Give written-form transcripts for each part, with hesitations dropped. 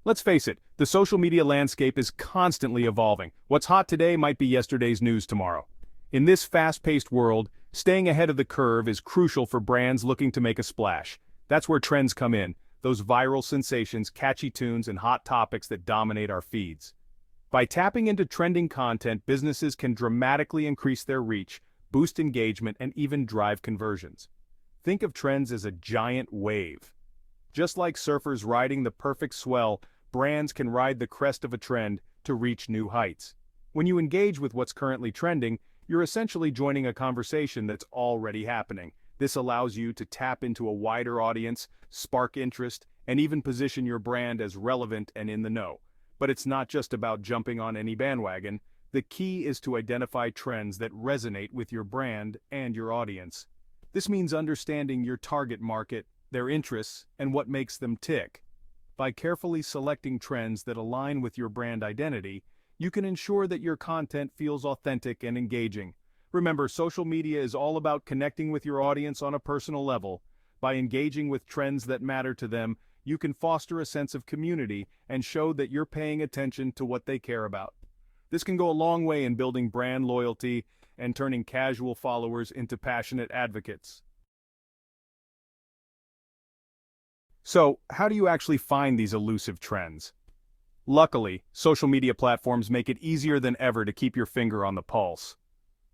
Let's face it, the social media landscape is constantly evolving. What's hot today might be yesterday's news tomorrow. In this fast-paced world, staying ahead of the curve is crucial for brands looking to make a splash. That's where trends come in, those viral sensations, catchy tunes, and hot topics that dominate our feeds. By tapping into trending content, businesses can dramatically increase their reach, boost engagement, and even drive conversions. Think of trends as a giant wave. Just like surfers riding the perfect swell, brands can ride the crest of a trend to reach new heights. When you engage with what's currently trending, you're essentially joining a conversation that's already happening. This allows you to tap into a wider audience, spark interest, and even position your brand as relevant and in the know. But it's not just about jumping on any bandwagon. The key is to identify trends that resonate with your brand and your audience. This means understanding your target market, their interests, and what makes them tick. By carefully selecting trends that align with your brand identity, you can ensure that your content feels authentic and engaging. Remember, social media is all about connecting with your audience on a personal level. By engaging with trends that matter to them, you can foster a sense of community and show that you're paying attention to what they care about. This can go a long way in building brand loyalty and turning casual followers into passionate advocates. So, how do you actually find these elusive trends? Luckily, social media platforms make it easier than ever to keep your finger on the pulse.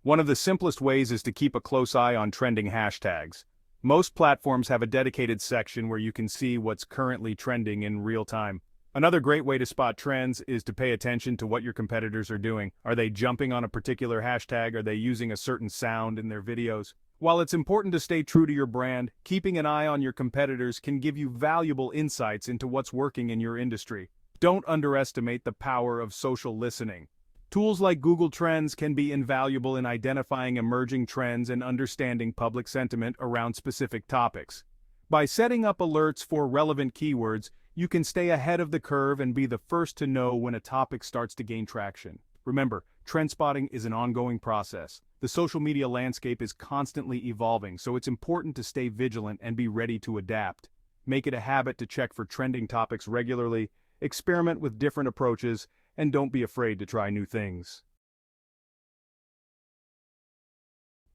One of the simplest ways is to keep a close eye on trending hashtags. Most platforms have a dedicated section where you can see what's currently trending in real time. Another great way to spot trends is to pay attention to what your competitors are doing. Are they jumping on a particular hashtag? Are they using a certain sound in their videos? While it's important to stay true to your brand, keeping an eye on your competitors can give you valuable insights into what's working in your industry. Don't underestimate the power of social listening. Tools like Google Trends can be invaluable in identifying emerging trends and understanding public sentiment around specific topics. By setting up alerts for relevant keywords, you can stay ahead of the curve and be the first to know when a topic starts to gain traction. Remember, trend spotting is an ongoing process. The social media landscape is constantly evolving, so it's important to stay vigilant and be ready to adapt. Make it a habit to check for trending topics regularly, experiment with different approaches, and don't be afraid to try new things.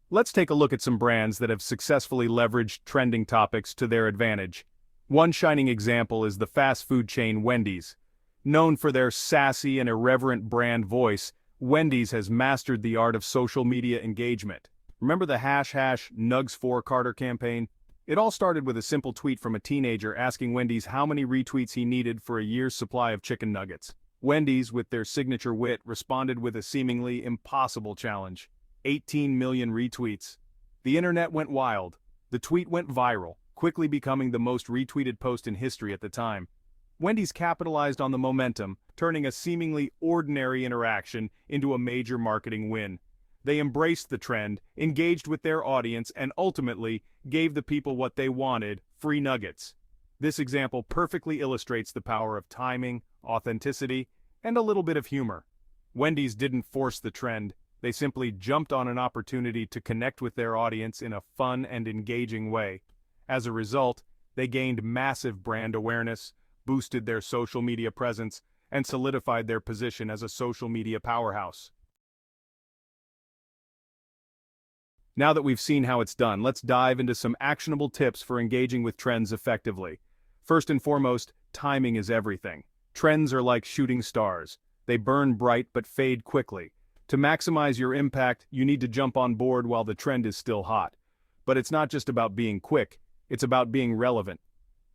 Let's take a look at some brands that have successfully leveraged trending topics to their advantage. One shining example is the fast food chain Wendy's. Known for their sassy and irreverent brand voice, Wendy's has mastered the art of social media engagement. Remember the #Nugs4Carter campaign? It all started with a simple tweet from a teenager asking Wendy's how many retweets he needed for a year's supply of chicken nuggets. Wendy's, with their signature wit, responded with a seemingly impossible challenge: 18 million retweets. The internet went wild. The tweet went viral, quickly becoming the most retweeted post in history at the time. Wendy's capitalized on the momentum, turning a seemingly ordinary interaction into a major marketing win. They embraced the trend, engaged with their audience, and ultimately gave the people what they wanted: free nuggets. This example perfectly illustrates the power of timing, authenticity, and a little bit of humor. Wendy's didn't force the trend. They simply jumped on an opportunity to connect with their audience in a fun and engaging way. As a result, they gained massive brand awareness, boosted their social media presence, and solidified their position as a social media powerhouse. Now that we've seen how it's done, let's dive into some actionable tips for engaging with trends effectively. First and foremost, timing is everything. Trends are like shooting stars. They burn bright but fade quickly. To maximize your impact, you need to jump on board while the trend is still hot. But it's not just about being quick, it's about being relevant.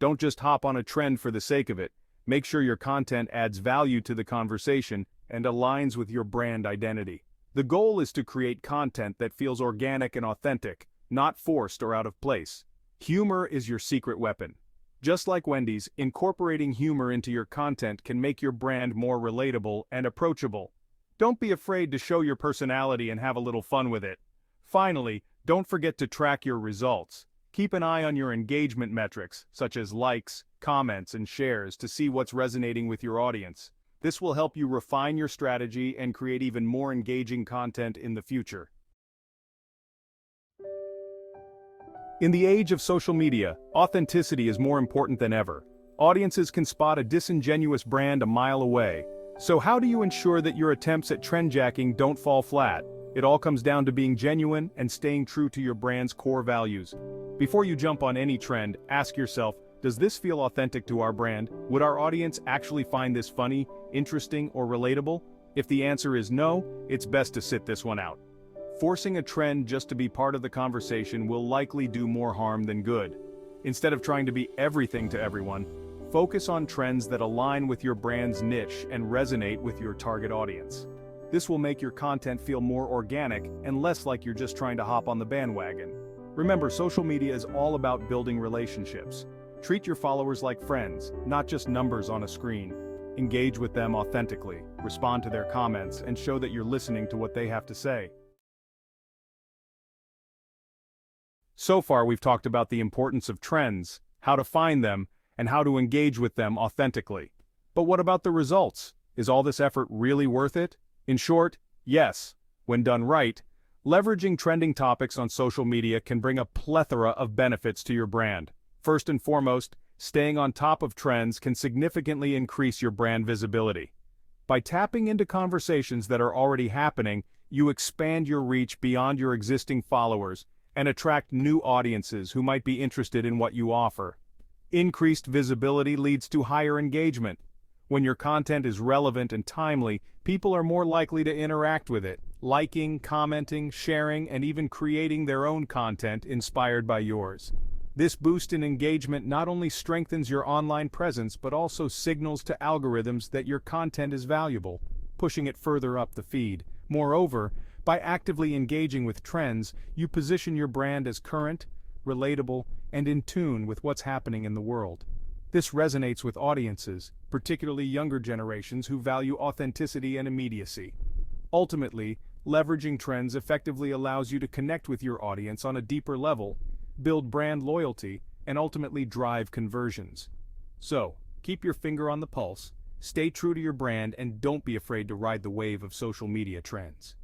Don't just hop on a trend for the sake of it. Make sure your content adds value to the conversation and aligns with your brand identity. The goal is to create content that feels organic and authentic, not forced or out of place. Humor is your secret weapon. Just like Wendy's, incorporating humor into your content can make your brand more relatable and approachable. Don't be afraid to show your personality and have a little fun with it. Finally, don't forget to track your results. Keep an eye on your engagement metrics, such as likes, comments, and shares, to see what's resonating with your audience. This will help you refine your strategy and create even more engaging content in the future. In the age of social media, authenticity is more important than ever. Audiences can spot a disingenuous brand a mile away. So how do you ensure that your attempts at trendjacking don't fall flat? It all comes down to being genuine and staying true to your brand's core values. Before you jump on any trend, ask yourself, does this feel authentic to our brand? Would our audience actually find this funny, interesting, or relatable? If the answer is no, it's best to sit this one out. Forcing a trend just to be part of the conversation will likely do more harm than good. Instead of trying to be everything to everyone, focus on trends that align with your brand's niche and resonate with your target audience. This will make your content feel more organic and less like you're just trying to hop on the bandwagon. Remember, social media is all about building relationships. Treat your followers like friends, not just numbers on a screen. Engage with them authentically, respond to their comments, and show that you're listening to what they have to say. So far, we've talked about the importance of trends, how to find them, and how to engage with them authentically. But what about the results? Is all this effort really worth it? In short, yes. When done right, leveraging trending topics on social media can bring a plethora of benefits to your brand. First and foremost, staying on top of trends can significantly increase your brand visibility. By tapping into conversations that are already happening, you expand your reach beyond your existing followers and attract new audiences who might be interested in what you offer. Increased visibility leads to higher engagement. When your content is relevant and timely, people are more likely to interact with it, liking, commenting, sharing, and even creating their own content inspired by yours. This boost in engagement not only strengthens your online presence but also signals to algorithms that your content is valuable, pushing it further up the feed. Moreover, by actively engaging with trends, you position your brand as current, relatable, and in tune with what's happening in the world. This resonates with audiences, particularly younger generations who value authenticity and immediacy. Ultimately, leveraging trends effectively allows you to connect with your audience on a deeper level, build brand loyalty, and ultimately drive conversions. So, keep your finger on the pulse, stay true to your brand, and don't be afraid to ride the wave of social media trends.